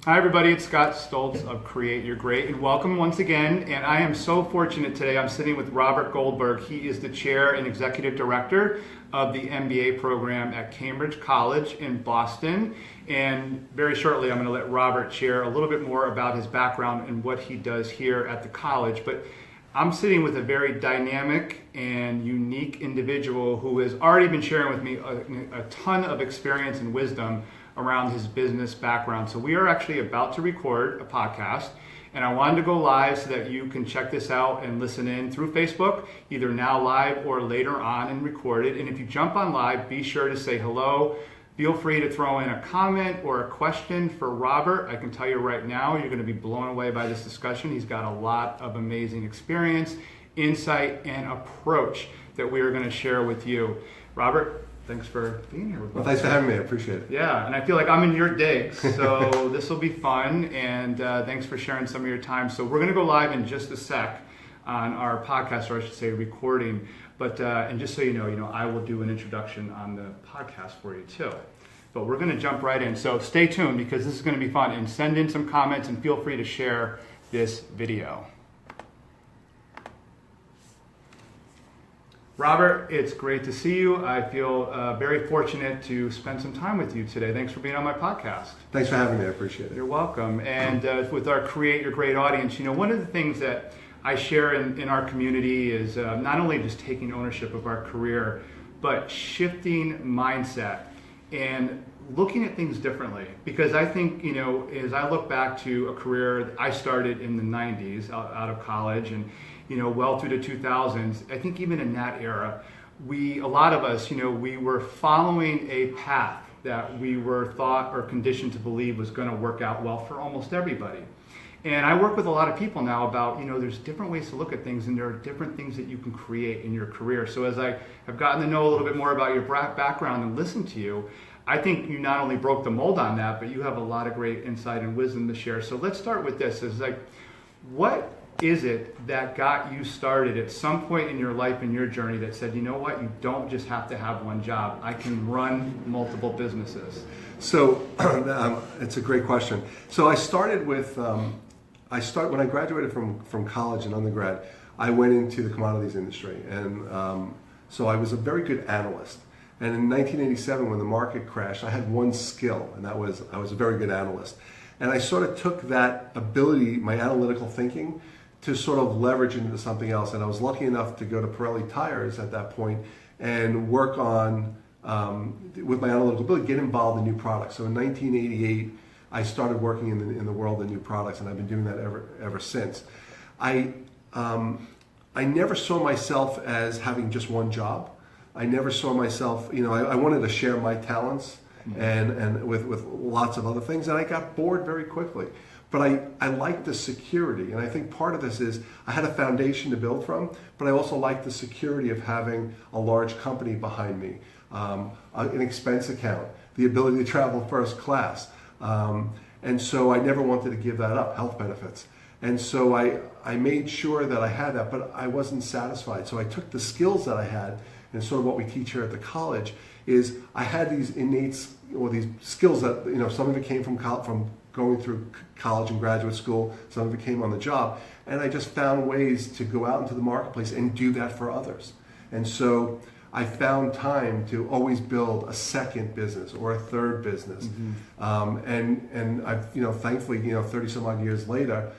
Hi everybody, it's Scott Stoltz of Create Your Great, and welcome once again. And I am so fortunate today, I'm sitting with Robert Goldberg. He is the chair and executive director of the MBA program at Cambridge College in Boston. And very shortly I'm going to let Robert share a little bit more about his background and what he does here at the college. But I'm sitting with a very dynamic and unique individual who has already been sharing with me a ton of experience and wisdom around his business background. So we are actually about to record a podcast, and I wanted to go live so that you can check this out and listen in through Facebook, either now live or later on and record it. And if you jump on live, be sure to say hello. Feel free to throw in a comment or a question for Robert. I can tell you right now, you're going to be blown away by this discussion. He's got a lot of amazing experience, insight, and approach that we are going to share with you. Robert, thanks for being here with us. Well, thanks for having me. I appreciate it. Yeah, and I feel like I'm in your digs, so this will be fun, and thanks for sharing some of your time. So we're going to go live in just a sec on our podcast, or I should say recording, but and just so you know, I will do an introduction on the podcast for you too. But we're going to jump right in, so stay tuned because this is going to be fun, and send in some comments and feel free to share this video. Robert, it's great to see you. I feel very fortunate to spend some time with you today. Thanks for being on my podcast. Thanks for having me. I appreciate it. You're welcome. And with our Create Your Great audience, one of the things that I share in our community is not only just taking ownership of our career, but shifting mindset and looking at things differently. Because I think, as I look back to a career that I started in the 90s out of college and well through the 2000s, I think even in that era, a lot of us, we were following a path that we were thought or conditioned to believe was going to work out well for almost everybody. And I work with a lot of people now about, there's different ways to look at things and there are different things that you can create in your career. So as I have gotten to know a little bit more about your background and listen to you, I think you not only broke the mold on that, but you have a lot of great insight and wisdom to share. So let's start with this. It's like, what is it that got you started at some point in your life and your journey that said, you know what, you don't just have to have one job. I can run multiple businesses. So it's a great question. So I started with, when I graduated from college and undergrad, I went into the commodities industry. And so I was a very good analyst. And in 1987, when the market crashed, I had one skill, and that was I was a very good analyst. And I sort of took that ability, my analytical thinking, to sort of leverage into something else. And I was lucky enough to go to Pirelli Tires at that point and work on, with my analytical ability, get involved in new products. So in 1988, I started working in the world of new products, and I've been doing that ever since. I never saw myself as having just one job. I never saw myself, I wanted to share my talents and with lots of other things, and I got bored very quickly. But I like the security, and I think part of this is I had a foundation to build from, but I also like the security of having a large company behind me, an expense account, the ability to travel first class. And so I never wanted to give that up, health benefits. And so I made sure that I had that, but I wasn't satisfied. So I took the skills that I had, and sort of what we teach here at the college is I had these innate, or these skills that, some of it came from going through college and graduate school, some of it came on the job, and I just found ways to go out into the marketplace and do that for others. And so I found time to always build a second business or a third business. And I've, thankfully, 30 some odd years later,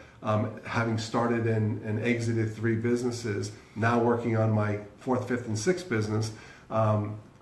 having started and exited 3 businesses, now working on my 4th, 5th, and 6th business,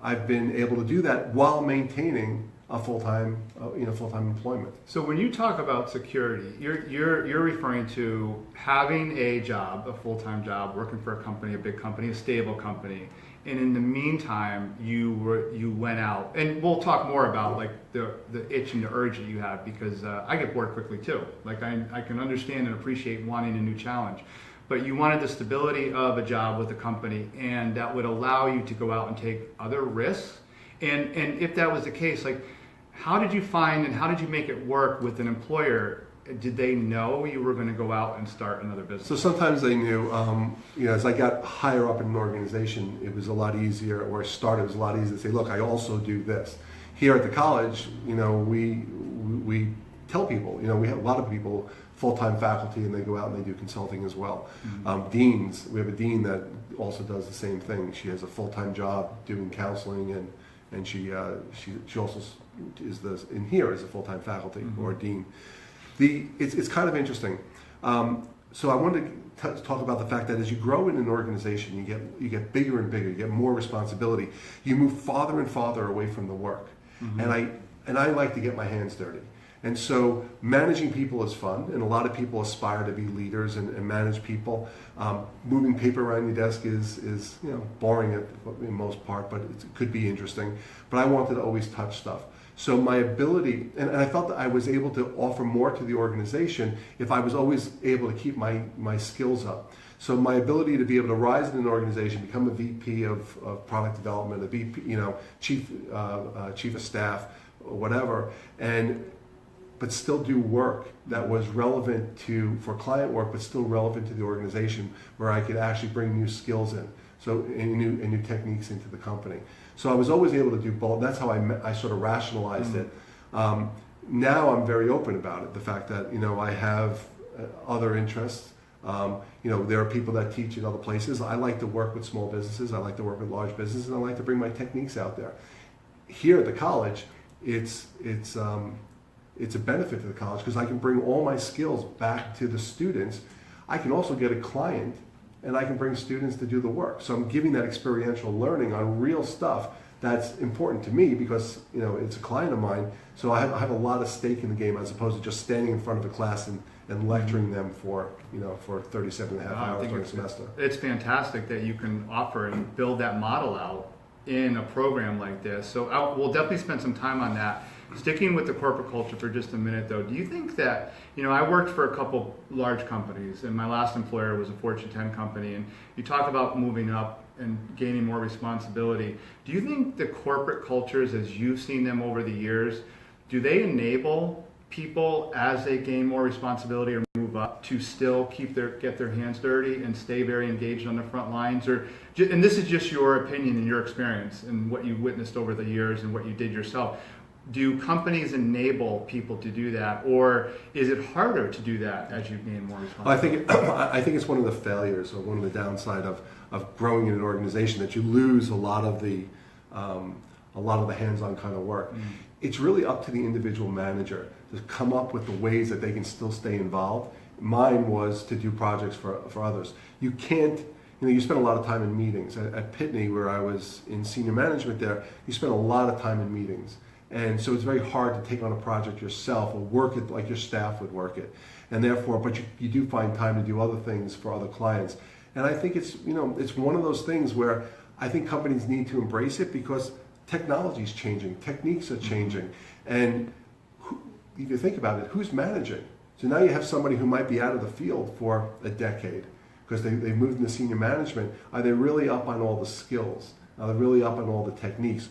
I've been able to do that while maintaining a full-time employment. So when you talk about security, you're referring to having a job, a full-time job, working for a company, a big company, a stable company, and in the meantime, you went out, and we'll talk more about like the itch and the urge that you have, because I get bored quickly too. Like I can understand and appreciate wanting a new challenge, but you wanted the stability of a job with a company, and that would allow you to go out and take other risks. And if that was the case, like, how did you find and how did you make it work with an employer? Did they know you were going to go out and start another business? So sometimes they knew. As I got higher up in an organization, it was a lot easier, or I started, it was a lot easier to say, look, I also do this. Here at the college, we tell people, we have a lot of people, full-time faculty, and they go out and they do consulting as well. Mm-hmm. Deans, we have a dean that also does the same thing. She has a full-time job doing counseling, and she also is in here as a full-time faculty or dean. It's kind of interesting. So I wanted to talk about the fact that as you grow in an organization, you get bigger and bigger, you get more responsibility, you move farther and farther away from the work. And I like to get my hands dirty. And so managing people is fun, and a lot of people aspire to be leaders and manage people. Moving paper around your desk is boring in most part, but it could be interesting. But I wanted to always touch stuff. So my ability, and I felt that I was able to offer more to the organization if I was always able to keep my skills up. So my ability to be able to rise in an organization, become a VP of product development, a VP, chief of staff, or whatever, but still do work that was relevant for client work, but still relevant to the organization, where I could actually bring new skills in, and new techniques into the company. So I was always able to do both. That's how I sort of rationalized it. Now I'm very open about it. The fact that I have other interests. There are people that teach in other places. I like to work with small businesses. I like to work with large businesses, and I like to bring my techniques out there. Here at the college, it's a benefit to the college because I can bring all my skills back to the students. I can also get a client, and I can bring students to do the work. So I'm giving that experiential learning on real stuff that's important to me because it's a client of mine. So I have a lot of stake in the game as opposed to just standing in front of a class and lecturing them for 37 and a half hours during the semester. It's fantastic that you can offer and build that model out in a program like this. So we'll definitely spend some time on that. Sticking with the corporate culture for just a minute though, do you think that, I worked for a couple large companies, and my last employer was a Fortune 10 company, and you talk about moving up and gaining more responsibility. Do you think the corporate cultures, as you've seen them over the years, do they enable people as they gain more responsibility or move up to still get their hands dirty and stay very engaged on the front lines? And this is just your opinion and your experience and what you've witnessed over the years and what you did yourself. Do companies enable people to do that, or is it harder to do that as you gain more responsibility? I think it's one of the failures or one of the downside of growing in an organization that you lose a lot of the hands-on kind of work. It's really up to the individual manager to come up with the ways that they can still stay involved. Mine was to do projects for others. You can't, you spend a lot of time in meetings. At Pitney, where I was in senior management there, you spend a lot of time in meetings. And so it's very hard to take on a project yourself or work it like your staff would work it. And therefore, but you do find time to do other things for other clients. And I think it's one of those things where I think companies need to embrace it because technology is changing, techniques are changing. And if you think about it, who's managing? So now you have somebody who might be out of the field for a decade because they moved into senior management. Are they really up on all the skills? Are they really up on all the techniques?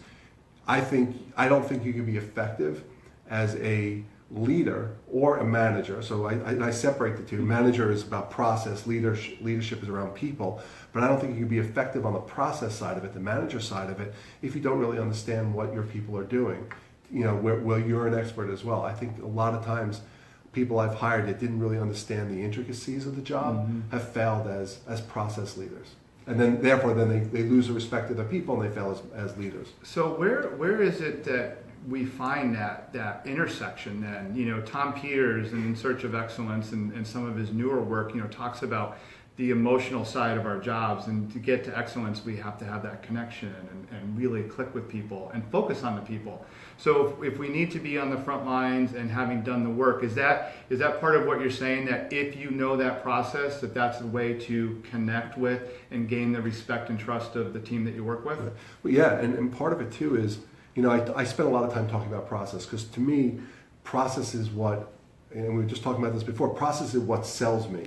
I don't think you can be effective as a leader or a manager. So I separate the two. Manager is about process, leadership is around people. But I don't think you can be effective on the process side of it, the manager side of it, if you don't really understand what your people are doing. Where you're an expert as well. I think a lot of times people I've hired that didn't really understand the intricacies of the job have failed as process leaders. And then, therefore, they lose the respect of the people and they fail as leaders. So where is it that we find that intersection then? Tom Peters in Search of Excellence and some of his newer work, talks about the emotional side of our jobs, and to get to excellence, we have to have that connection and really click with people and focus on the people. So if we need to be on the front lines and having done the work, is that part of what you're saying, that if you know that process, that's a way to connect with and gain the respect and trust of the team that you work with? Well, yeah, and part of it too is, I spend a lot of time talking about process because to me, process is what, and we were just talking about this before, process is what sells me.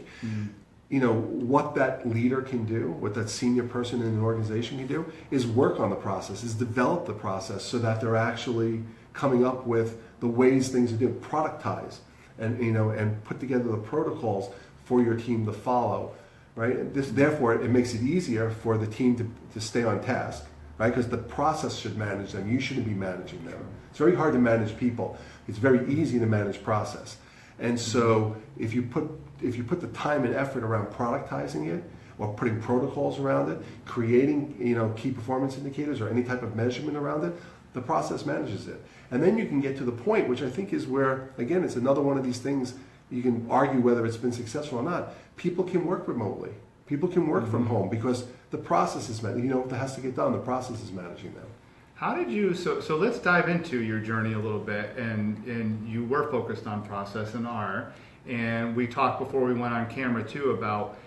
What that leader can do, what that senior person in an organization can do, is work on the process, is develop the process so that they're actually coming up with the ways things are done, productize, and put together the protocols for your team to follow, right? Therefore, it makes it easier for the team to stay on task, right? Because the process should manage them. You shouldn't be managing them. It's very hard to manage people. It's very easy to manage process. And so if you put the time and effort around productizing it, or putting protocols around it, creating key performance indicators or any type of measurement around it, the process manages it. And then you can get to the point, which I think is where, again, it's another one of these things, you can argue whether it's been successful or not. People can work remotely. People can work from home because the process is, what has to get done, the process is managing them. How did you, so let's dive into your journey a little bit, and you were focused on process and R, and we talked before we went on camera too about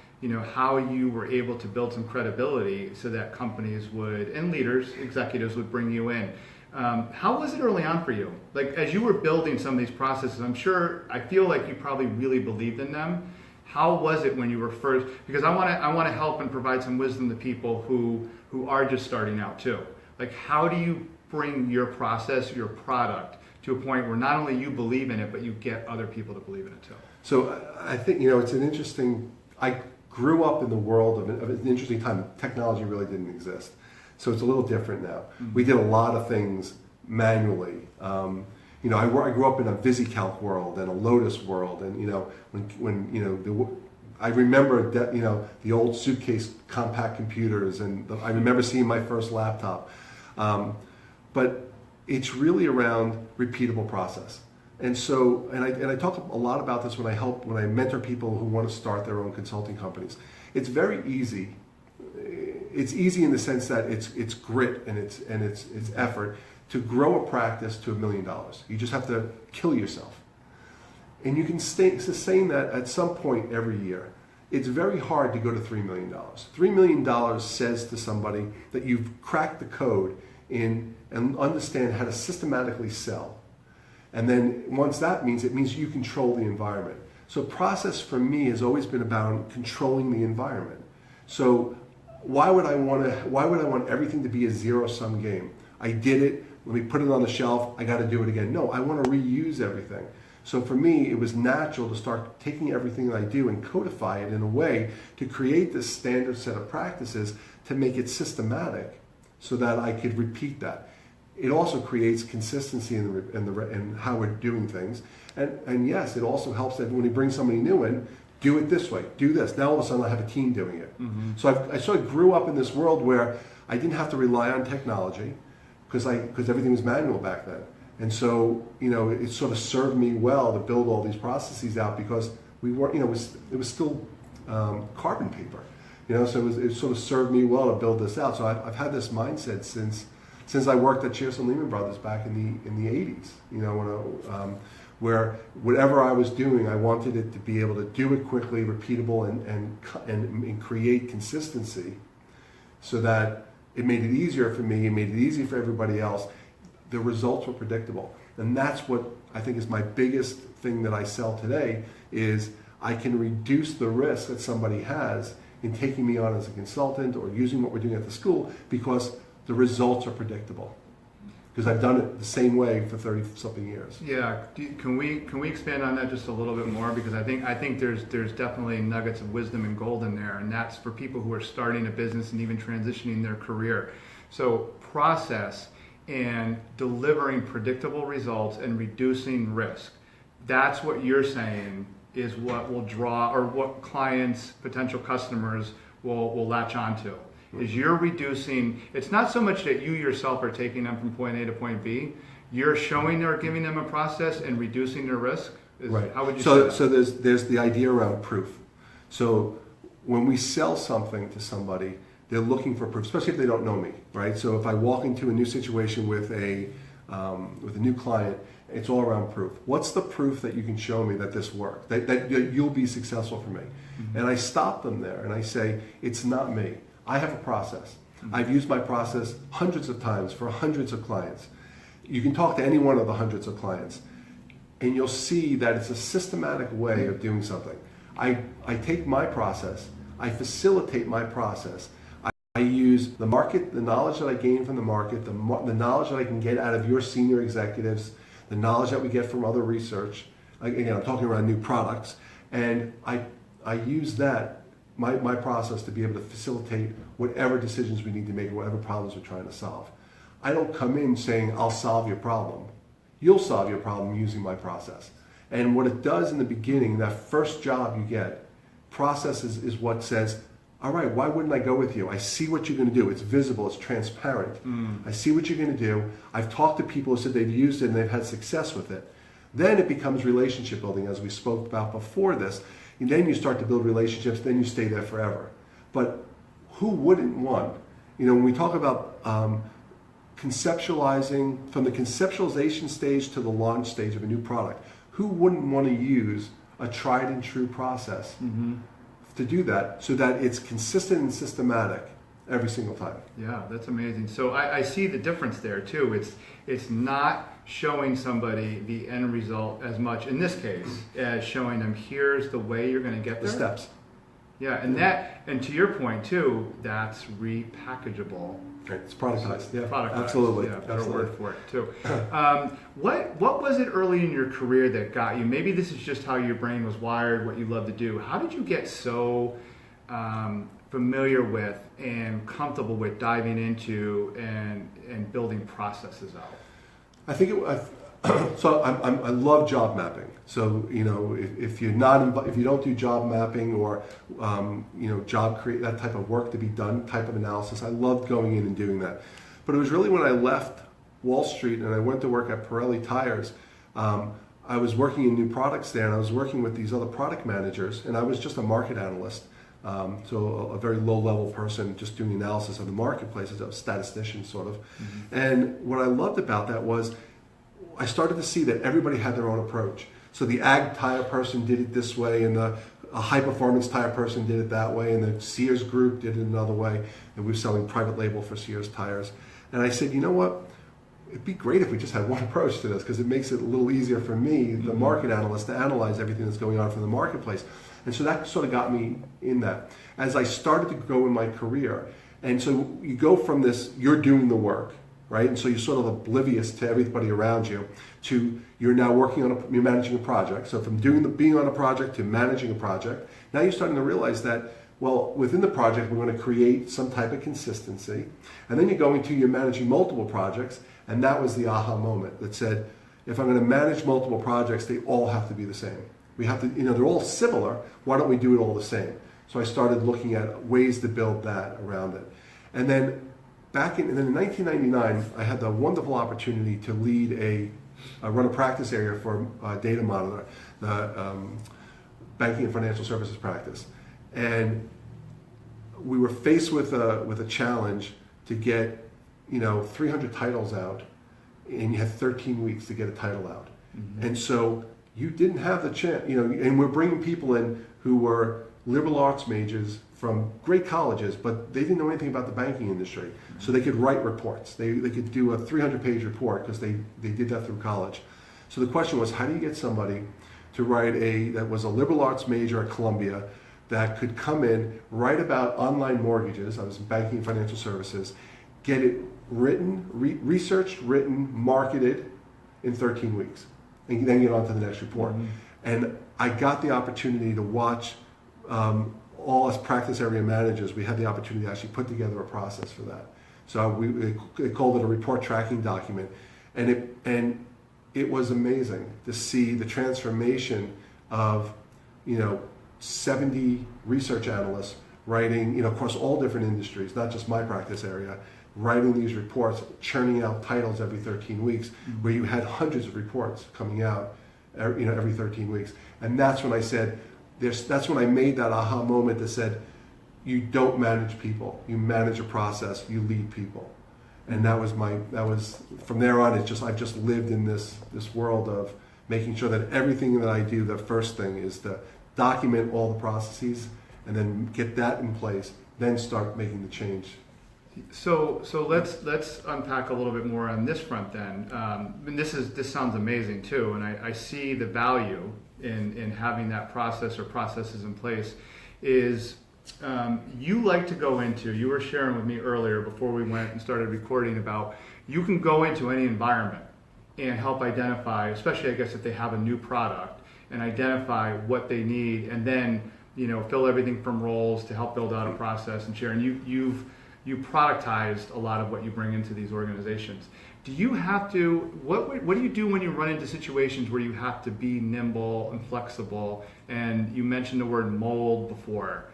how you were able to build some credibility so that companies would, and leaders, executives would bring you in. How was it early on for you? Like as you were building some of these processes, I feel like you probably really believed in them. How was it when you were first, because I want to help and provide some wisdom to people who are just starting out too. Like how do you bring your process, your product to a point where not only you believe in it, but you get other people to believe in it too? So I think, it's an interesting, I grew up in the world of an interesting time. Technology really didn't exist. So it's a little different now. Mm-hmm. We did a lot of things manually. I grew up in a VisiCalc world and a Lotus world. And, I remember that, the old suitcase compact computers. And I remember seeing my first laptop. But it's really around repeatable process. And so, and I talk a lot about this when I mentor people who want to start their own consulting companies. It's very easy. It's easy in the sense that it's grit and it's effort to grow a practice to $1 million. You just have to kill yourself, and you can sustain that at some point every year. It's very hard to go to $3 million. $3 million says to somebody that you've cracked the code in and understand how to systematically sell. And then once it means you control the environment. So process for me has always been about controlling the environment. So why would I want everything to be a zero-sum game? I did it, let me put it on the shelf, I got to do it again. No, I want to reuse everything. So for me, it was natural to start taking everything that I do and codify it in a way to create this standard set of practices to make it systematic so that I could repeat that. It also creates consistency in how we're doing things. And yes, it also helps that when you bring somebody new in, do it this way, do this. Now all of a sudden I have a team doing it. Mm-hmm. So I sort of grew up in this world where I didn't have to rely on technology because everything was manual back then. And so, it sort of served me well to build all these processes out because we weren't, it was still carbon paper, so it sort of served me well to build this out. So I've had this mindset since I worked at Shearson Lehman Brothers back in the 80s, where whatever I was doing, I wanted it to be able to do it quickly, repeatable, and create consistency so that it made it easier for me, it made it easy for everybody else. The results were predictable. And that's what I think is my biggest thing that I sell today is I can reduce the risk that somebody has in taking me on as a consultant or using what we're doing at the school because the results are predictable. Because I've done it the same way for 30-something years. Yeah, can we expand on that just a little bit more? Because I think there's definitely nuggets of wisdom and gold in there, and that's for people who are starting a business and even transitioning their career. So process and delivering predictable results and reducing risk. That's what you're saying is what will draw, or what clients, potential customers will latch onto. Is you're reducing, it's not so much that you yourself are taking them from point A to point B, you're showing or giving them a process and reducing their risk? Right. How would you say that? So there's the idea around proof. So when we sell something to somebody, they're looking for proof, especially if they don't know me, right? So if I walk into a new situation with a new client, it's all around proof. What's the proof that you can show me that this worked, that you'll be successful for me? Mm-hmm. And I stop them there and I say, it's not me. I have a process. Mm-hmm. I've used my process hundreds of times for hundreds of clients. You can talk to any one of the hundreds of clients and you'll see that it's a systematic way of doing something. I take my process, I facilitate my process. I use the market, the knowledge that I gain from the market, the knowledge that I can get out of your senior executives, the knowledge that we get from other research. Again, I'm talking around new products. And I use that, my process, to be able to facilitate whatever decisions we need to make, whatever problems we're trying to solve. I don't come in saying, I'll solve your problem. you'll solve your problem using my process. And what it does in the beginning, that first job you get, process is what says, all right, why wouldn't I go with you? I see what you're going to do. It's visible. It's transparent. I see what you're going to do. I've talked to people who said they've used it and they've had success with it. Then it becomes relationship building, as we spoke about before this. And then you start to build relationships. Then you stay there forever. But who wouldn't want? When we talk about conceptualizing, from the conceptualization stage to the launch stage of a new product, who wouldn't want to use a tried and true process to do that so that it's consistent and systematic every single time? Yeah, that's amazing. So I see the difference there too. It's not showing somebody the end result as much, in this case, as showing them here's the way you're going to get there. The steps. Yeah, and to your point too, that's repackageable. Right. It's productized. Yeah, productized. Absolutely. Yeah, better Absolutely. word for it too. What was it early in your career that got you? Maybe this is just how your brain was wired, what you love to do. How did you get so familiar with and comfortable with diving into and building processes out? I think I love job mapping. So if you don't do job mapping or job create that type of work to be done type of analysis, I loved going in and doing that. But it was really when I left Wall Street and I went to work at Pirelli Tires. I was working in new products there, and I was working with these other product managers, and I was just a market analyst. So a very low-level person just doing analysis of the marketplace as a statistician, sort of. And what I loved about that was I started to see that everybody had their own approach. So the ag tire person did it this way, and a high-performance tire person did it that way, and the Sears group did it another way, and we were selling private label for Sears tires. And I said, you know what? It'd be great if we just had one approach to this, because it makes it a little easier for me, the market analyst, to analyze everything that's going on from the marketplace. And so that sort of got me in that. As I started to grow in my career, and so you go from this, you're doing the work, right? And so you're sort of oblivious to everybody around you, to you're now you're managing a project. So from being on a project to managing a project, now you're starting to realize that, well, within the project, we're going to create some type of consistency. And then you're managing multiple projects. And that was the aha moment that said, if I'm going to manage multiple projects, they all have to be the same. We have to, they're all similar. Why don't we do it all the same? So I started looking at ways to build that around it. And then in 1999, I had the wonderful opportunity to lead run a practice area for Data Monitor, the banking and financial services practice. And we were faced with a challenge to get 300 titles out, and you had 13 weeks to get a title out. And so you didn't have the chance, and we're bringing people in who were liberal arts majors from great colleges, but they didn't know anything about the banking industry. So they could write reports. They could do a 300-page report because they did that through college. So the question was, how do you get somebody to write that was a liberal arts major at Columbia, that could come in, write about online mortgages, I was in banking and financial services, get it written, researched, written, marketed in 13 weeks, and then get on to the next report. And I got the opportunity to watch, all as practice area managers, we had the opportunity to actually put together a process for that. So they called it a report tracking document. And it was amazing to see the transformation of, 70 research analysts writing, across all different industries, not just my practice area, writing these reports, churning out titles every 13 weeks, where you had hundreds of reports coming out, every 13 weeks. And that's when I said, that's when I made that aha moment that said, you don't manage people, you manage a process, you lead people. And that was from there on, I've just lived in this world of making sure that everything that I do, the first thing is to document all the processes and then get that in place, then start making the change. So let's unpack a little bit more on this front then. And this sounds amazing too, and I see the value in having that process or processes in place. Is you like to go into, you were sharing with me earlier before we went and started recording about, you can go into any environment and help identify, especially I guess if they have a new product, and identify what they need, and then fill everything from roles to help build out a process and share. And you productized a lot of what you bring into these organizations. do you have to, what do you do when you run into situations where you have to be nimble and flexible? And you mentioned the word mold before.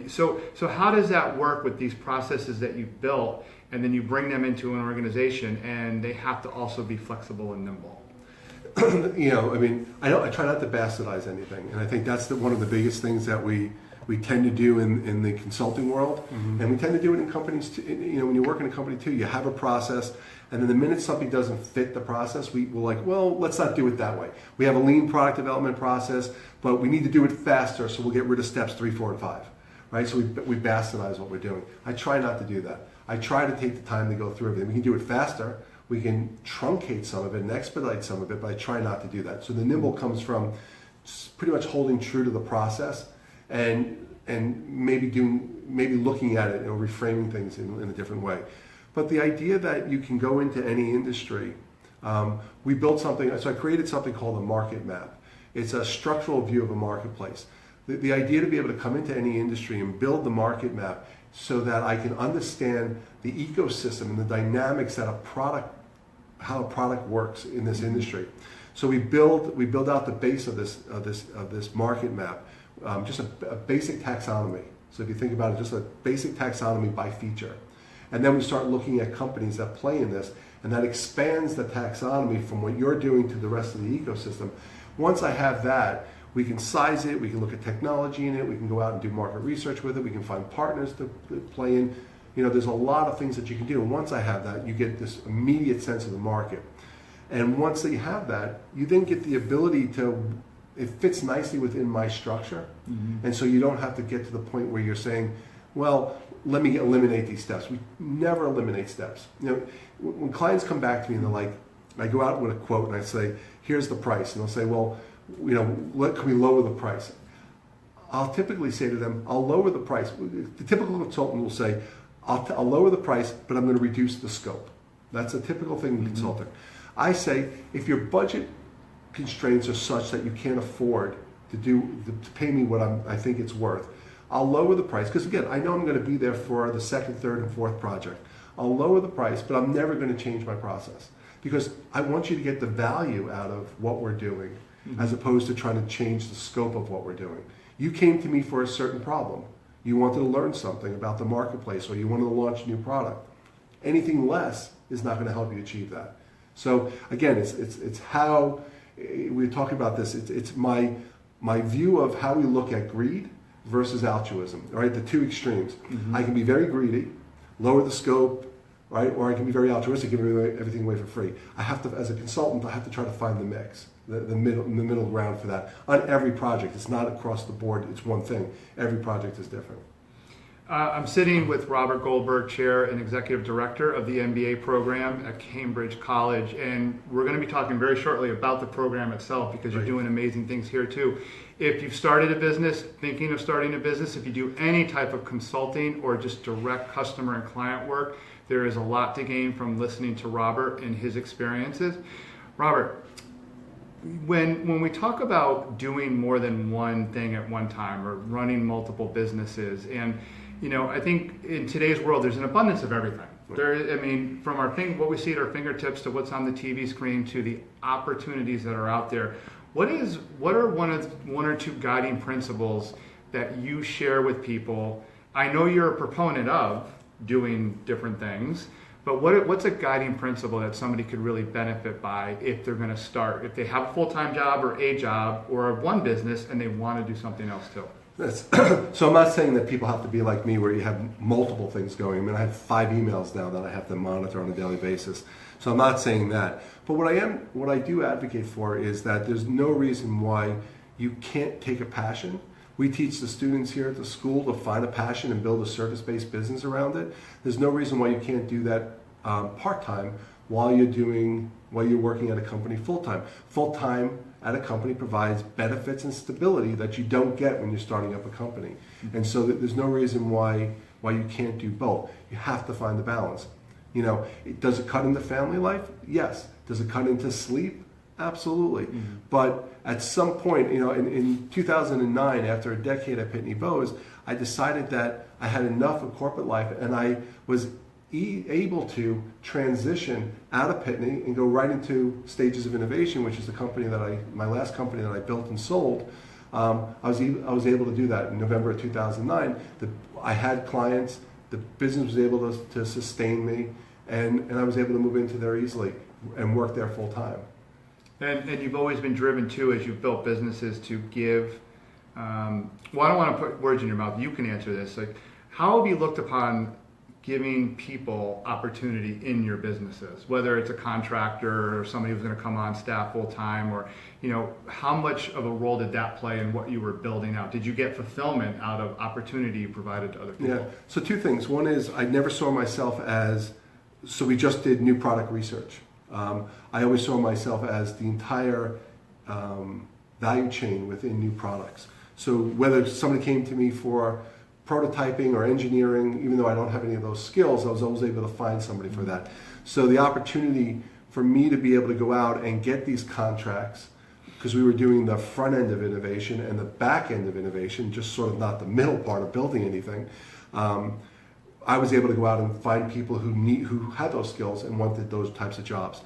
So how does that work with these processes that you've built, and then you bring them into an organization and they have to also be flexible and nimble? I try not to bastardize anything, and I think that's one of the biggest things that we tend to do in the consulting world, and we tend to do it in companies too. When you work in a company too, you have a process, and then the minute something doesn't fit the process, we're like, well, let's not do it that way. We have a lean product development process, but we need to do it faster, so we'll get rid of steps 3, 4, and 5. Right? So we bastardize what we're doing. I try not to do that. I try to take the time to go through everything. We can do it faster. We can truncate some of it and expedite some of it, but I try not to do that. So the nimble comes from pretty much holding true to the process and maybe looking at it and reframing things in a different way. But the idea that you can go into any industry, we built something. So I created something called a market map. It's a structural view of a marketplace. The idea to be able to come into any industry and build the market map so that I can understand the ecosystem and the dynamics that how a product works in this industry. So we build out the base of this market map, just a basic taxonomy. So if you think about it, just a basic taxonomy by feature. And then we start looking at companies that play in this, and that expands the taxonomy from what you're doing to the rest of the ecosystem. Once I have that, we can size it, we can look at technology in it, we can go out and do market research with it, we can find partners to play in. There's a lot of things that you can do. And once I have that, you get this immediate sense of the market. And once you have that, you then get the ability it fits nicely within my structure. And so you don't have to get to the point where you're saying, well, let me eliminate these steps. We never eliminate steps. When clients come back to me and they're like, I go out with a quote and I say, here's the price. And they'll say, well, can we lower the price? I'll typically say to them, I'll lower the price. The typical consultant will say, I'll lower the price, but I'm going to reduce the scope. That's a typical thing in consulting. I say, if your budget constraints are such that you can't afford to pay me what I think it's worth, I'll lower the price. Because again, I know I'm going to be there for the second, third, and fourth project. I'll lower the price, but I'm never going to change my process. Because I want you to get the value out of what we're doing, as opposed to trying to change the scope of what we're doing. You came to me for a certain problem. You wanted to learn something about the marketplace, or you wanted to launch a new product. Anything less is not going to help you achieve that. So again, it's how we're talking about this. It's my view of how we look at greed versus altruism. Right, the two extremes. I can be very greedy, lower the scope, right, or I can be very altruistic, give everything away for free. I have to, as a consultant, I have to try to find the mix. The middle ground for that on every project. It's not across the board. It's one thing. Every project is different. I'm sitting with Robert Goldberg, Chair and Executive Director of the MBA program at Cambridge College, and we're going to be talking very shortly about the program itself because you're doing amazing things here too. If you've started a business, thinking of starting a business, if you do any type of consulting or just direct customer and client work, there is a lot to gain from listening to Robert and his experiences. Robert, when we talk about doing more than one thing at one time or running multiple businesses, and I think in today's world there's an abundance of everything. From what we see at our fingertips to what's on the TV screen to the opportunities that are out there. What are one or two guiding principles that you share with people? I know you're a proponent of doing different things. But what's a guiding principle that somebody could really benefit by if they're going to start, if they have a full-time job or one business and they want to do something else too? So I'm not saying that people have to be like me where you have multiple things going. I have 5 emails now that I have to monitor on a daily basis. So I'm not saying that. But what I do advocate for is that there's no reason why you can't take a passion. We teach the students here at the school to find a passion and build a service-based business around it. There's no reason why you can't do that part-time while you're working at a company full-time. Full-time at a company provides benefits and stability that you don't get when you're starting up a company. And so there's no reason why you can't do both. You have to find the balance. Does it cut into family life? Yes. Does it cut into sleep? Absolutely. But at some point, in 2009, after a decade at Pitney Bowes, I decided that I had enough of corporate life, and I was able to transition out of Pitney and go right into Stages of Innovation, which is the company my last company that I built and sold. I was able to do that in November of 2009. I had clients, the business was able to sustain me, and I was able to move into there easily and work there full time. And you've always been driven too, as you've built businesses, to give. Well, I don't want to put words in your mouth. You can answer this. Like, how have you looked upon giving people opportunity in your businesses, whether it's a contractor or somebody who's going to come on staff full time, or how much of a role did that play in what you were building out? Did you get fulfillment out of opportunity you provided to other people? Yeah. So two things. One is I never saw myself so we just did new product research. I always saw myself as the entire value chain within new products. So whether somebody came to me for prototyping or engineering, even though I don't have any of those skills, I was always able to find somebody for that. So the opportunity for me to be able to go out and get these contracts, because we were doing the front end of innovation and the back end of innovation, just sort of not the middle part of building anything, I was able to go out and find people who had those skills and wanted those types of jobs.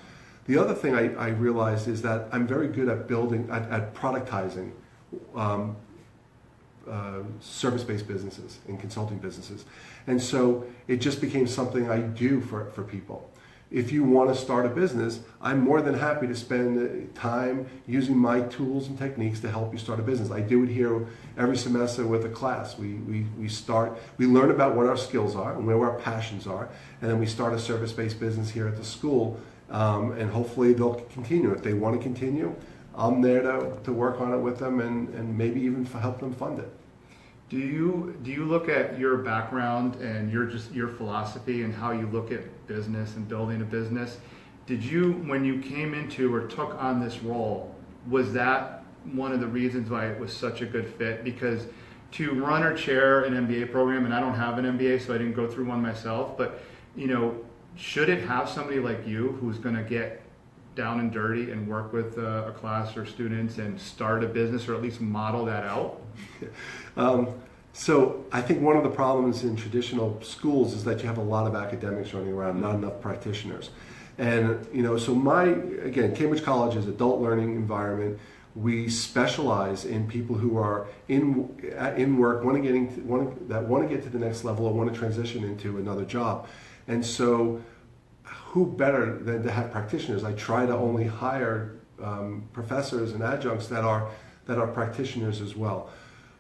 The other thing I realized is that I'm very good at at productizing service-based businesses and consulting businesses. And so it just became something I do for people. If you want to start a business, I'm more than happy to spend time using my tools and techniques to help you start a business. I do it here every semester with a class. We learn about what our skills are and where our passions are, and then we start a service-based business here at the school, and hopefully they'll continue. If they want to continue, I'm there to work on it with them and maybe even help them fund it. Do you look at your background and your philosophy and how you look at business and building a business? Did you, when you came into or took on this role, was that one of the reasons why it was such a good fit? Because to run or chair an MBA program, and I don't have an MBA, so I didn't go through one myself, but should it have somebody like you who's going to get down and dirty and work with a class or students and start a business, or at least model that out? So I think one of the problems in traditional schools is that you have a lot of academics running around, not enough practitioners. And so Cambridge College is an adult learning environment. We specialize in people who are in work, want to get to the next level, or want to transition into another job. And so who better than to have practitioners? I try to only hire professors and adjuncts that are practitioners as well.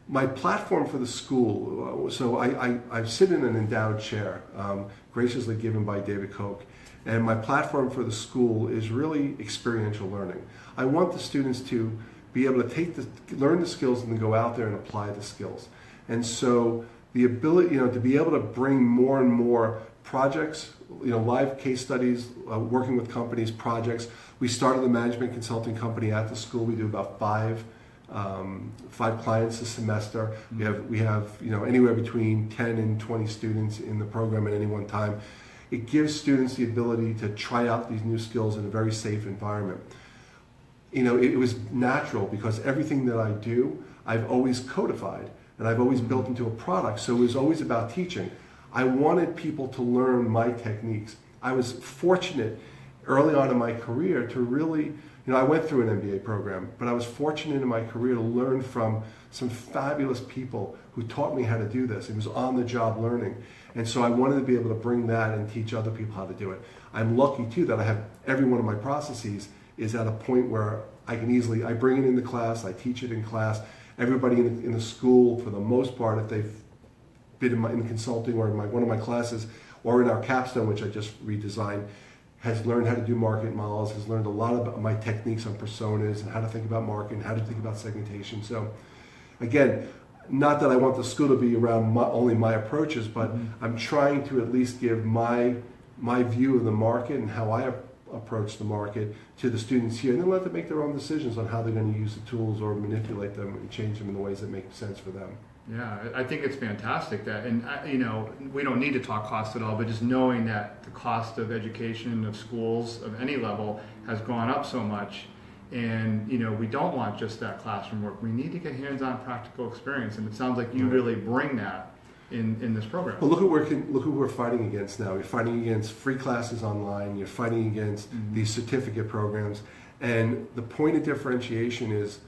My platform for the school, so I sit in an endowed chair, graciously given by David Koch, and my platform for the school is really experiential learning. I want the students to be able to learn the skills and then go out there and apply the skills. And so the ability, to be able to bring more and more projects, live case studies, working with companies, projects. We started a management consulting company at the school. We do about five clients a semester. We have anywhere between 10 and 20 students in the program at any one time. It gives students the ability to try out these new skills in a very safe environment. It was natural because everything that I do, I've always codified and I've always built into a product. So it was always about teaching. I wanted people to learn my techniques. I was fortunate early on in my career to really, I went through an MBA program, but I was fortunate in my career to learn from some fabulous people who taught me how to do this. It was on-the-job learning. And so I wanted to be able to bring that and teach other people how to do it. I'm lucky too that I have every one of my processes is at a point where I bring it into class, I teach it in class. Everybody in the school, for the most part, if they've been in consulting or in one of my classes or in our capstone, which I just redesigned, has learned how to do market models, has learned a lot about my techniques on personas and how to think about marketing, how to think about segmentation. So again, not that I want the school to be around only my approaches, but I'm trying to at least give my view of the market and how I approach the market to the students here, and then let them make their own decisions on how they're going to use the tools or manipulate them and change them in the ways that make sense for them. Yeah, I think it's fantastic that, and we don't need to talk cost at all, but just knowing that the cost of education of schools of any level has gone up so much, and we don't want just that classroom work. We need to get hands-on practical experience, and it sounds like you really bring that. in this program. Well, look who we're fighting against now. You're fighting against free classes online. You're fighting against these certificate programs. And the point of differentiation is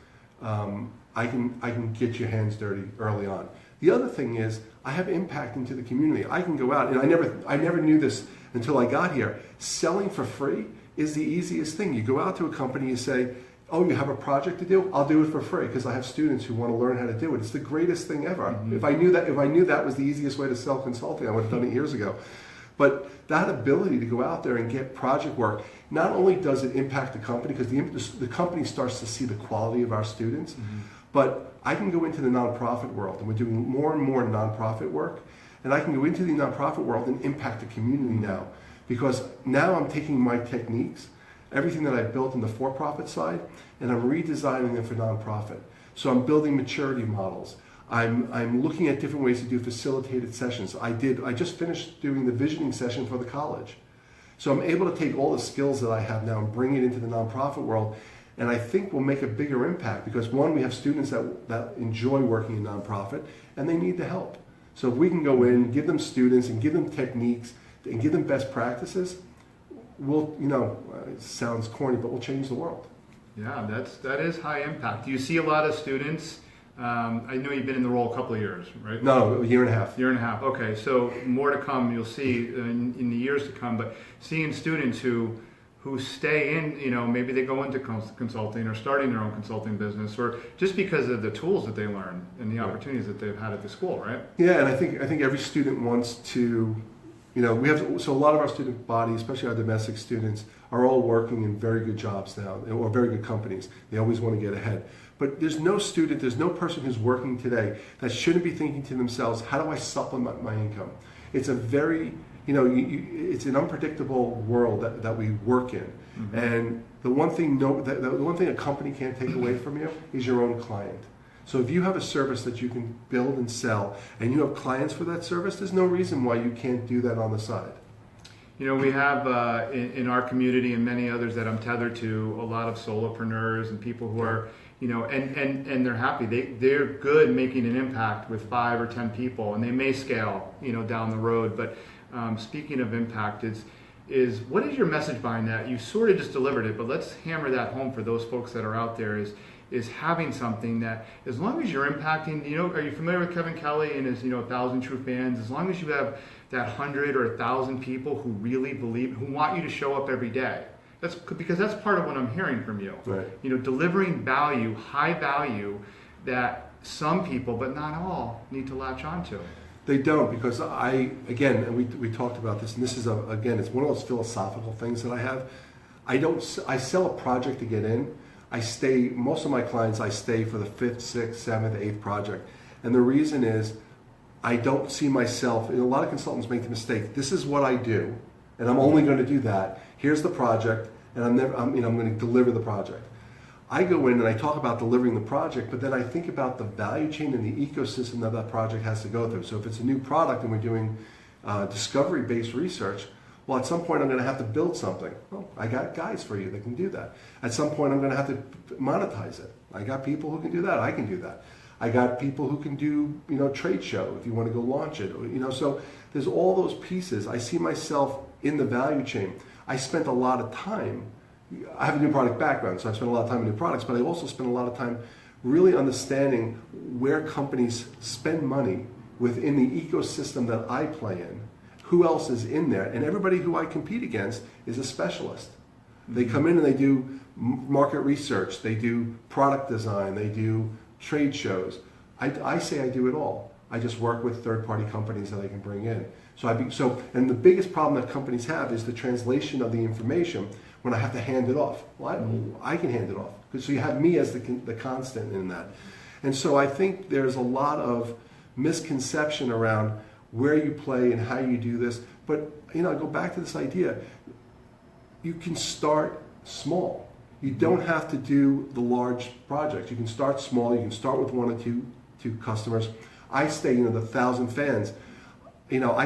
I can get your hands dirty early on. The other thing is I have impact into the community. I can go out, and I never knew this until I got here. Selling for free is the easiest thing. You go out to a company, you say, oh, you have a project to do? I'll do it for free because I have students who want to learn how to do it. It's the greatest thing ever. If I knew that was the easiest way to sell consulting, I would have done it years ago. But that ability to go out there and get project work, not only does it impact the company, because the company starts to see the quality of our students, but I can go into the nonprofit world, and we're doing more and more nonprofit work, and I can go into the nonprofit world and impact the community now, because now I'm taking my techniques, everything that I've built in the for-profit side, and I'm redesigning them for nonprofit. So I'm building maturity models. I'm looking at different ways to do facilitated sessions. I just finished doing the visioning session for the college. So I'm able to take all the skills that I have now and bring it into the nonprofit world, and I think we'll make a bigger impact because one, we have students that enjoy working in nonprofit and they need the help. So if we can go in, give them students and give them techniques and give them best practices, we'll, it sounds corny, but we'll change the world. Yeah, that is high impact. Do you see a lot of students? I know you've been in the role a couple of years, right? No, a year and a half. Year and a half. Okay, so more to come. You'll see in the years to come. But seeing students who stay in, maybe they go into consulting or starting their own consulting business, or just because of the tools that they learn and the opportunities that they've had at the school, right? Yeah, and I think every student wants to. A lot of our student body, especially our domestic students, are all working in very good jobs now, or very good companies. They always want to get ahead. But there's no person who's working today that shouldn't be thinking to themselves, how do I supplement my income? It's a very, it's an unpredictable world that we work in. And the one thing a company can't take away from you is your own client. So if you have a service that you can build and sell, and you have clients for that service, there's no reason why you can't do that on the side. We have in our community and many others that I'm tethered to, a lot of solopreneurs and people who are, and they're happy. They're good making an impact with 5 or 10 people, and they may scale, down the road. But speaking of impact, is what is your message behind that? You sort of just delivered it, but let's hammer that home for those folks that are out there. Is having something that, as long as you're impacting, are you familiar with Kevin Kelly and his, 1,000 True Fans? As long as you have that 100 or 1,000 people who really believe, who want you to show up every day. Because that's part of what I'm hearing from you. Right. Delivering value, high value, that some people, but not all, need to latch onto. They don't, because we talked about this, and this is it's one of those philosophical things that I have. I sell a project to get in. Most of my clients, I stay for the 5th, 6th, 7th, 8th project. And the reason is I don't see myself, a lot of consultants make the mistake, this is what I do, and I'm only going to do that. Here's the project, and I'm going to deliver the project. I go in and I talk about delivering the project, but then I think about the value chain and the ecosystem that project has to go through. So if it's a new product and we're doing discovery-based research, well, at some point I'm going to have to build something. Well, I got guys for you that can do that. At some point I'm going to have to monetize it. I got people who can do that. I can do that. I got people who can do, trade show if you want to go launch it. So there's all those pieces. I see myself in the value chain. I spent a lot of time. I have a new product background, so I spent a lot of time in new products, but I also spent a lot of time really understanding where companies spend money within the ecosystem that I play in. Who else is in there? And everybody who I compete against is a specialist. They come in and they do market research, they do product design, they do trade shows. I say I do it all. I just work with third-party companies that I can bring in. And the biggest problem that companies have is the translation of the information when I have to hand it off. Well, I can hand it off. So you have me as the constant in that. And so I think there's a lot of misconception around where you play and how you do this. But, I go back to this idea. You can start small. You don't have to do the large projects. You can start small. You can start with 1 or 2 customers. I stay, the 1,000 fans. I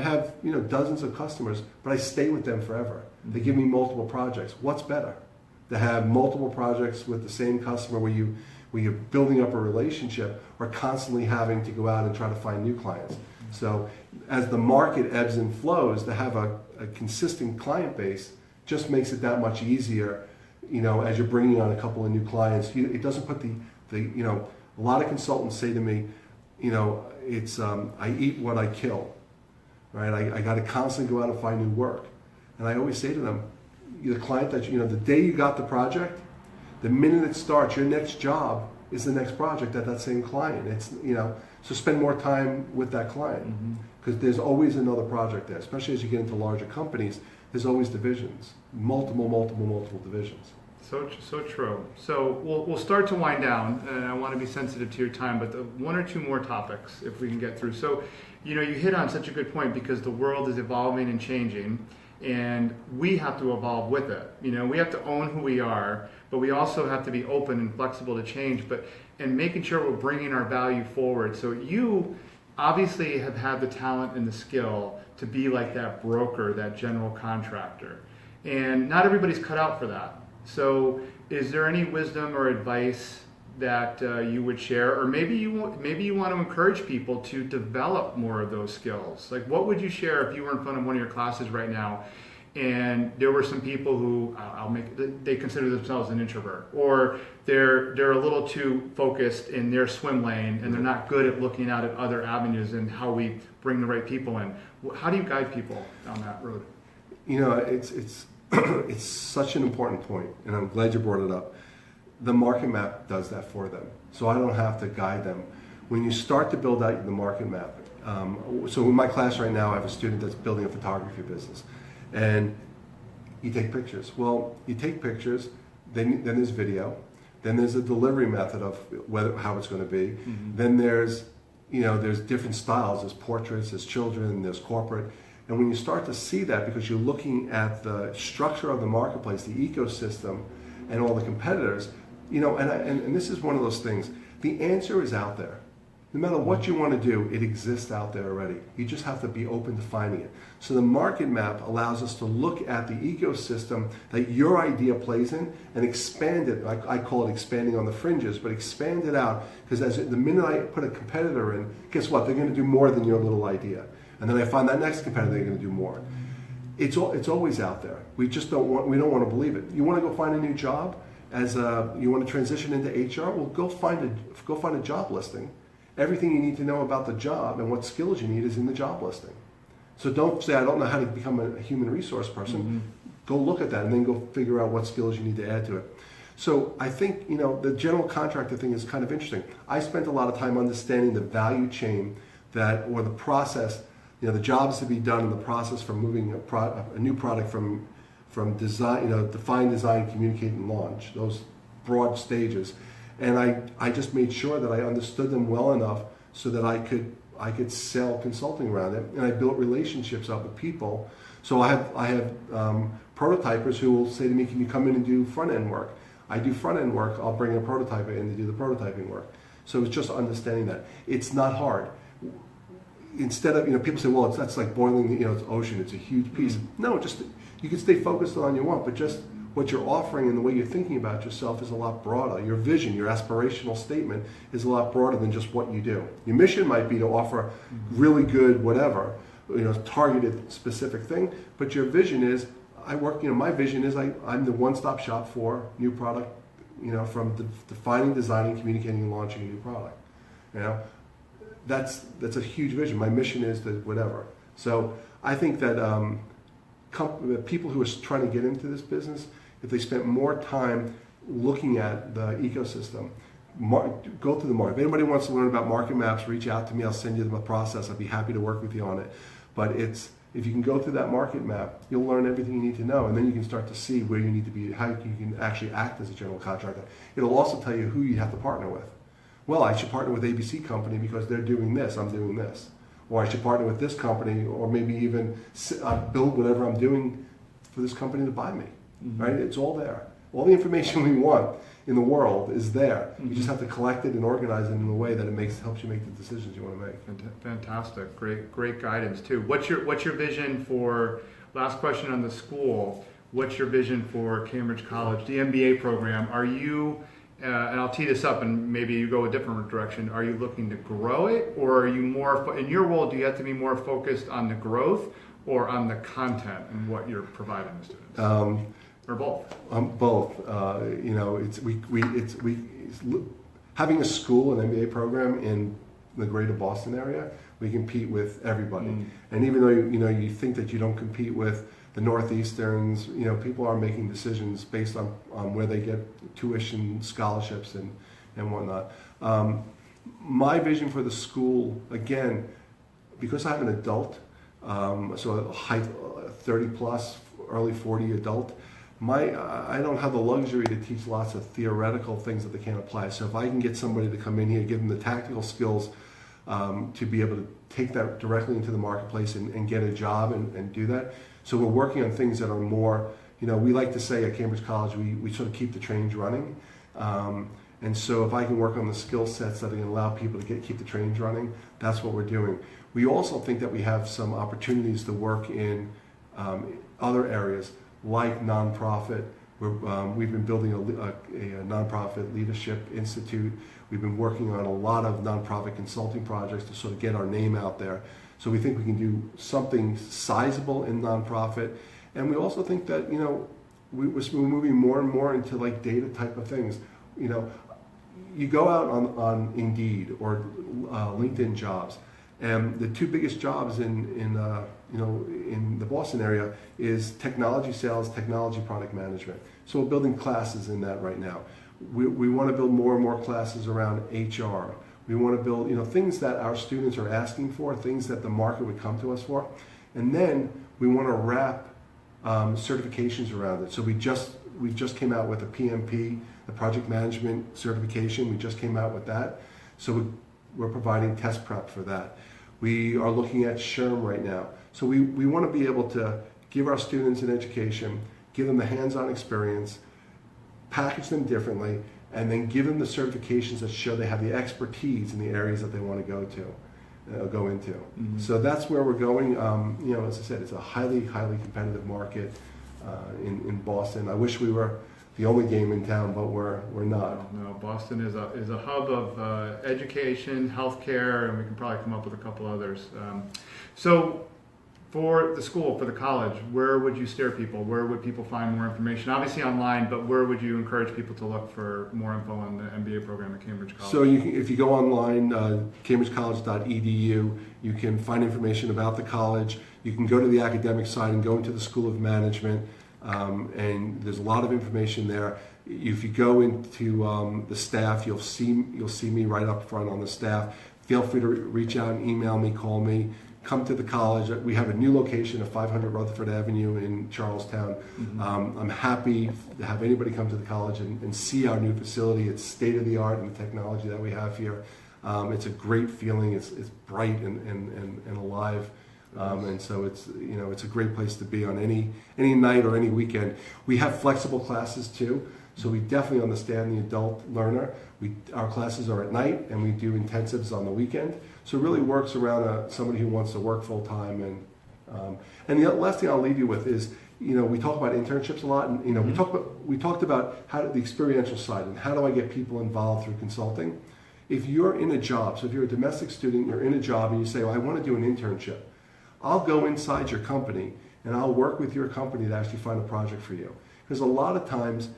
have, dozens of customers, but I stay with them forever. They give me multiple projects. What's better? To have multiple projects with the same customer where where you're building up a relationship, or constantly having to go out and try to find new clients. So as the market ebbs and flows, to have a consistent client base just makes it that much easier, as you're bringing on a couple of new clients. It doesn't put a lot of consultants say to me, it's I eat what I kill, right? I got to constantly go out and find new work. And I always say to them, the client that, the day you got the project, the minute it starts, your next job is the next project at that same client. It's, so spend more time with that client, because there's always another project there, especially as you get into larger companies. There's always divisions, multiple divisions. So true. So we'll start to wind down, and I want to be sensitive to your time, but one or two more topics if we can get through. So, you hit on such a good point, because the world is evolving and changing, and we have to evolve with it. We have to own who we are, but we also have to be open and flexible to change, and making sure we're bringing our value forward. So you obviously have had the talent and the skill to be like that broker, that general contractor, and not everybody's cut out for that. So is there any wisdom or advice that you would share, or maybe you want to encourage people to develop more of those skills? Like, what would you share if you were in front of one of your classes right now, and there were some people who they consider themselves an introvert, or they're a little too focused in their swim lane, and they're not good at looking out at other avenues and how we bring the right people in? How do you guide people down that road? It's it's such an important point, and I'm glad you brought it up. The market map does that for them, so I don't have to guide them. When you start to build out the market map, so in my class right now, I have a student that's building a photography business, and you take pictures. Well, you take pictures, then there's video, then there's a delivery method of how it's going to be. Then there's different styles. There's portraits, there's children, there's corporate. And when you start to see that, because you're looking at the structure of the marketplace, the ecosystem, and all the competitors, and this is one of those things. The answer is out there. No matter what you want to do, it exists out there already. You just have to be open to finding it. So the market map allows us to look at the ecosystem that your idea plays in and expand it. I call it expanding on the fringes, but expand it out, because the minute I put a competitor in, guess what? They're going to do more than your little idea. And then I find that next competitor, they're going to do more. It's always out there. We don't want to believe it. You want to go find a new job, you want to transition into HR? Well, go find a job listing. Everything you need to know about the job and what skills you need is in the job listing. So don't say, I don't know how to become a human resource person. Go look at that and then go figure out what skills you need to add to it. So I think, the general contractor thing is kind of interesting. I spent a lot of time understanding the value chain or the process, the jobs to be done in the process from moving a new product from design, define, design, communicate, and launch, those broad stages. And I just made sure that I understood them well enough so that I could sell consulting around it, and I built relationships up with people. So I have prototypers who will say to me, "Can you come in and do front end work?" I do front end work. I'll bring a prototyper in to do the prototyping work. So it's just understanding that it's not hard. Instead of people say, "Well, that's like boiling the it's ocean. It's a huge piece." No, just you can stay focused on you want, but just what you're offering and the way you're thinking about yourself is a lot broader. Your vision, your aspirational statement is a lot broader than just what you do. Your mission might be to offer really good whatever, targeted specific thing, but your vision is, my vision is I'm the one-stop shop for new product, from defining, designing, communicating, and launching a new product. That's a huge vision. My mission is that whatever. So I think that people who are trying to get into this business, if they spent more time looking at the ecosystem, go through the market. If anybody wants to learn about market maps, reach out to me. I'll send you the process. I'd be happy to work with you on it. But if you can go through that market map, you'll learn everything you need to know, and then you can start to see where you need to be, how you can actually act as a general contractor. It'll also tell you who you have to partner with. Well, I should partner with ABC company because they're doing this, I'm doing this. Or I should partner with this company, or maybe even build whatever I'm doing for this company to buy me. Right? It's all there. All the information we want in the world is there. You just have to collect it and organize it in a way that helps you make the decisions you want to make. Fantastic. Great guidance too. What's your vision for, last question on the school, what's your vision for Cambridge College, the MBA program? Are you and I'll tee this up and maybe you go a different direction, are you looking to grow it, or are you more, in your role, do you have to be more focused on the growth or on the content and what you're providing the students? Or both? Both. You know, having a school, an MBA program in the greater Boston area, we compete with everybody. And even though you think that you don't compete with the Northeasterns, you know, people are making decisions based on where they get tuition, scholarships, and whatnot. My vision for the school, again, because I'm an adult, so a height 30 plus, early 40 adult, I don't have the luxury to teach lots of theoretical things that they can't apply. So if I can get somebody to come in here, give them the tactical skills to be able to take that directly into the marketplace and get a job and do that. So we're working on things that are more, you know, we like to say at Cambridge College, we sort of keep the trains running. And so if I can work on the skill sets that can allow people to keep the trains running, that's what we're doing. We also think that we have some opportunities to work in other areas like nonprofit. We've been building a nonprofit leadership institute. We've been working on a lot of nonprofit consulting projects to sort of get our name out there. So we think we can do something sizable in nonprofit. And we also think that, you know, we're moving more and more into like data type of things. You know, you go out on Indeed or LinkedIn Jobs, and the two biggest jobs in the Boston area is technology sales, technology product management. So we're building classes in that right now. We want to build more and more classes around HR. We want to build, you know, things that our students are asking for, things that the market would come to us for, and then we want to wrap certifications around it. So we just came out with a PMP, the project management certification. We just came out with that. So we're providing test prep for that. We are looking at SHRM right now. So we want to be able to give our students an education, give them the hands-on experience, package them differently, and then give them the certifications that show they have the expertise in the areas that they want to go into. Mm-hmm. So that's where we're going. You know, as I said, it's a highly, highly competitive market in Boston. I wish we were the only game in town, but we're not. No, Boston is a hub of education, healthcare, and we can probably come up with a couple others. So for the school, for the college, where would you steer people? Where would people find more information? Obviously online, but where would you encourage people to look for more info on the MBA program at Cambridge College? So if you go online, cambridgecollege.edu, you can find information about the college. You can go to the academic side and go into the School of Management, and there's a lot of information there. If you go into the staff, you'll see me right up front on the staff. Feel free to reach out and email me, call me. Come to the college. We have a new location of 500 Rutherford Avenue in Charlestown. Mm-hmm. I'm happy to have anybody come to the college and see our new facility. It's state of the art in the technology that we have here. It's a great feeling. It's bright and alive. And so it's a great place to be on any night or any weekend. We have flexible classes too, so we definitely understand the adult learner. Our classes are at night, and we do intensives on the weekend. So it really works around somebody who wants to work full time. And the last thing I'll leave you with is, you know, we talk about internships a lot, and you know, mm-hmm. we talked about the experiential side and how do I get people involved through consulting. If you're in a job, so if you're a domestic student, you're in a job, and you say, well, I want to do an internship. I'll go inside your company and I'll work with your company to actually find a project for you. Because a lot of times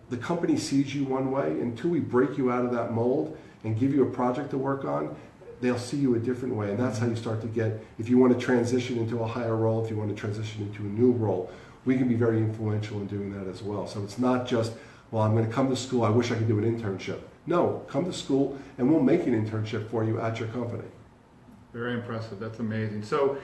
the company sees you one way, until we break you out of that mold and give you a project to work on, they'll see you a different way. And that's how you start to get, if you want to transition into a higher role, if you want to transition into a new role, we can be very influential in doing that as well. So it's not just, well, I'm going to come to school, I wish I could do an internship. No, come to school and we'll make an internship for you at your company. Very impressive. That's amazing. So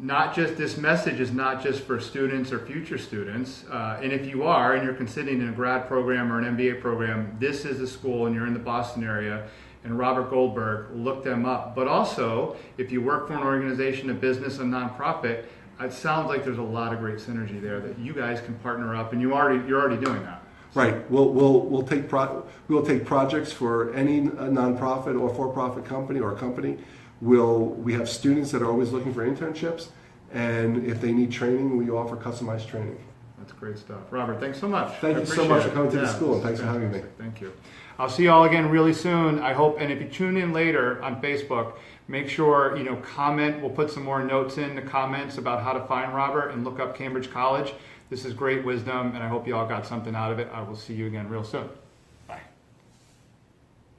this message is not just for students or future students. And if you are, and you're considering a grad program or an MBA program, this is a school and you're in the Boston area, and Robert Goldberg, look them up. But also, if you work for an organization, a business, a nonprofit, it sounds like there's a lot of great synergy there that you guys can partner up, and you're already doing that. So. Right. We'll take projects for any nonprofit or for-profit company or company. We have students that are always looking for internships, and if they need training, we offer customized training. That's great stuff. Robert, thanks so much. Thank you so much for coming to the school, and thanks for having me. Thank you. I'll see you all again really soon, I hope. And if you tune in later on Facebook, make sure, comment. We'll put some more notes in the comments about how to find Robert and look up Cambridge College. This is great wisdom, and I hope you all got something out of it. I will see you again real soon.